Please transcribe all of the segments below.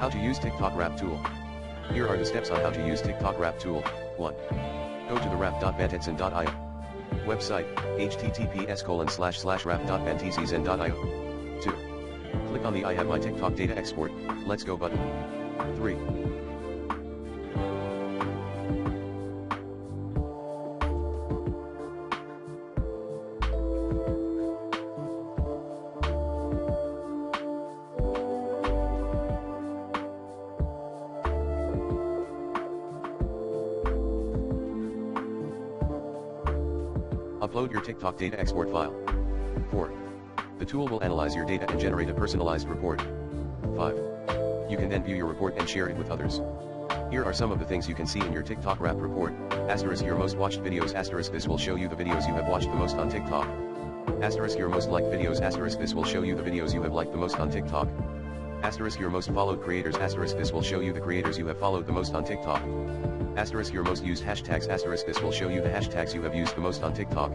How to use TikTok Wrap tool. Here are the steps on how to use TikTok Wrap tool. 1. Go to the wrap.bantetson.io. Website, https://wrap.bantetson.io. 2. Click on the I have my TikTok data export, let's go button. 3. Upload your TikTok data export file. 4. The tool will analyze your data and generate a personalized report. 5. You can then view your report and share it with others. Here are some of the things you can see in your TikTok Wrap report. Asterisk your most watched videos. Asterisk this will show you the videos you have watched the most on TikTok. Asterisk your most liked videos. Asterisk this will show you the videos you have liked the most on TikTok. Asterisk your most followed creators. Asterisk this will show you the creators you have followed the most on TikTok. Asterisk your most used hashtags. Asterisk this will show you the hashtags you have used the most on TikTok.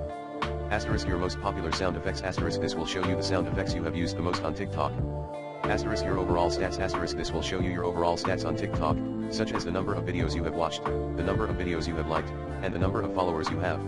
Asterisk your most popular sound effects. Asterisk this will show you the sound effects you have used the most on TikTok. Asterisk your overall stats. Asterisk this will show you your overall stats on TikTok, such as the number of videos you have watched, the number of videos you have liked, and the number of followers you have.